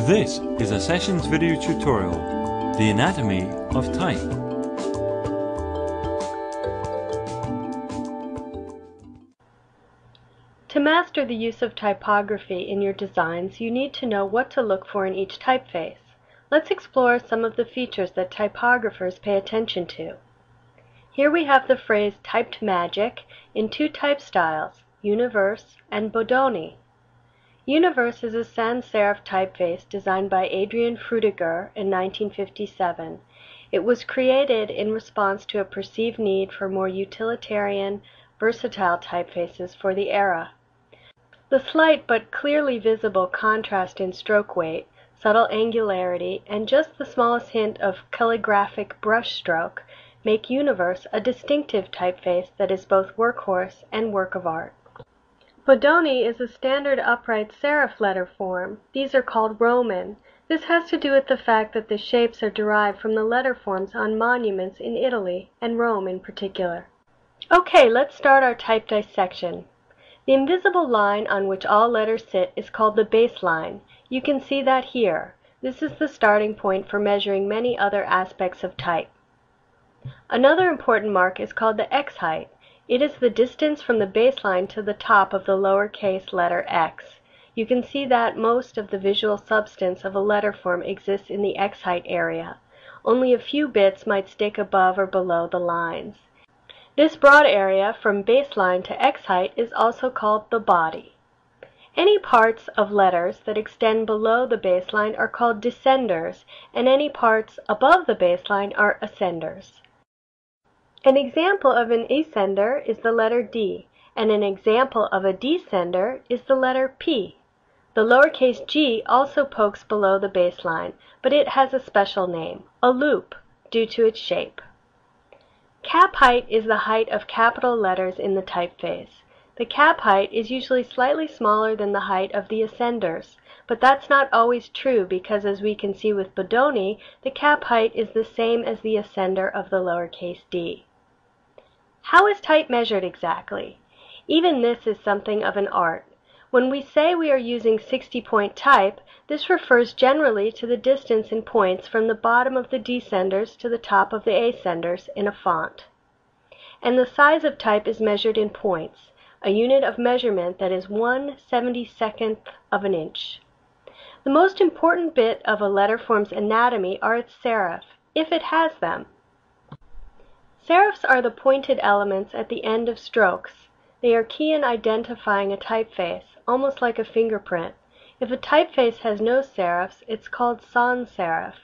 This is a Sessions video tutorial, The Anatomy of Type. To master the use of typography in your designs, you need to know what to look for in each typeface. Let's explore some of the features that typographers pay attention to. Here we have the phrase typed magic in two type styles, Universe and Bodoni. Universe is a sans serif typeface designed by Adrian Frutiger in 1957. It was created in response to a perceived need for more utilitarian, versatile typefaces for the era. The slight but clearly visible contrast in stroke weight, subtle angularity, and just the smallest hint of calligraphic brush stroke make Universe a distinctive typeface that is both workhorse and work of art. Bodoni is a standard upright serif letter form. These are called Roman. This has to do with the fact that the shapes are derived from the letter forms on monuments in Italy, and Rome in particular. Okay, let's start our type dissection. The invisible line on which all letters sit is called the baseline. You can see that here. This is the starting point for measuring many other aspects of type. Another important mark is called the X height. It is the distance from the baseline to the top of the lowercase letter x. You can see that most of the visual substance of a letter form exists in the X height area. Only a few bits might stick above or below the lines. This broad area from baseline to X height is also called the body. Any parts of letters that extend below the baseline are called descenders, and any parts above the baseline are ascenders. An example of an ascender is the letter D, and an example of a descender is the letter P. The lowercase g also pokes below the baseline, but it has a special name, a loop, due to its shape. Cap height is the height of capital letters in the typeface. The cap height is usually slightly smaller than the height of the ascenders, but that's not always true because, as we can see with Bodoni, the cap height is the same as the ascender of the lowercase d. How is type measured exactly? Even this is something of an art. When we say we are using 60-point type, this refers generally to the distance in points from the bottom of the descenders to the top of the ascenders in a font. And the size of type is measured in points, a unit of measurement that is 1/72nd of an inch. The most important bit of a letter form's anatomy are its serif, if it has them. Serifs are the pointed elements at the end of strokes. They are key in identifying a typeface, almost like a fingerprint. If a typeface has no serifs, it's called sans serif,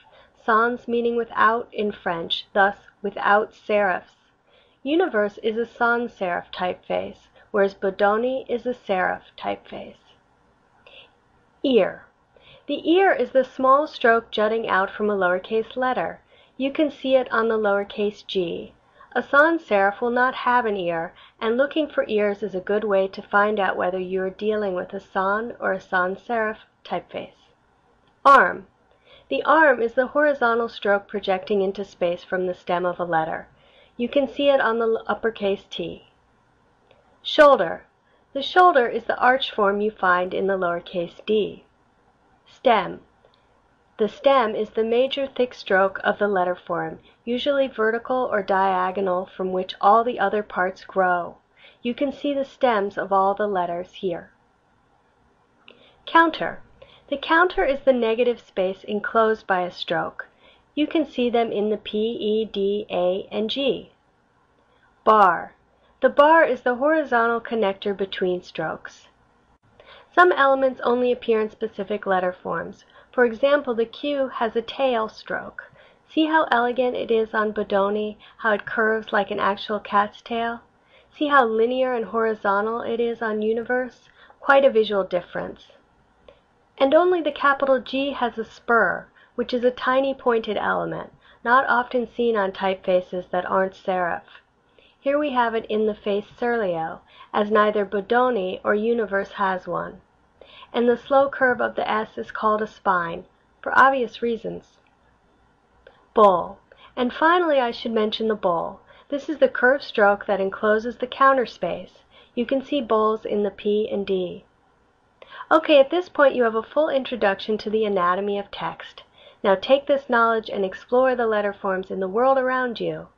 sans meaning without in French, thus without serifs. Universe is a sans serif typeface, whereas Bodoni is a serif typeface. Ear. The ear is the small stroke jutting out from a lowercase letter. You can see it on the lowercase g. A sans serif will not have an ear, and looking for ears is a good way to find out whether you are dealing with a sans or a sans serif typeface. Arm. The arm is the horizontal stroke projecting into space from the stem of a letter. You can see it on the uppercase T. Shoulder. The shoulder is the arch form you find in the lowercase d. Stem. The stem is the major thick stroke of the letter form, usually vertical or diagonal, from which all the other parts grow. You can see the stems of all the letters here. Counter. The counter is the negative space enclosed by a stroke. You can see them in the P, E, D, A, and G. Bar. The bar is the horizontal connector between strokes. Some elements only appear in specific letter forms. For example, the Q has a tail stroke. See how elegant it is on Bodoni, how it curves like an actual cat's tail? See how linear and horizontal it is on Universe? Quite a visual difference. And only the capital G has a spur, which is a tiny pointed element, not often seen on typefaces that aren't serif. Here we have it in the face surlio, as neither Bodoni or Universe has one. And the slow curve of the S is called a spine, for obvious reasons. Bowl. And finally I should mention the bowl. This is the curved stroke that encloses the counter space. You can see bowls in the P and D. Okay, at this point you have a full introduction to the anatomy of text. Now take this knowledge and explore the letter forms in the world around you.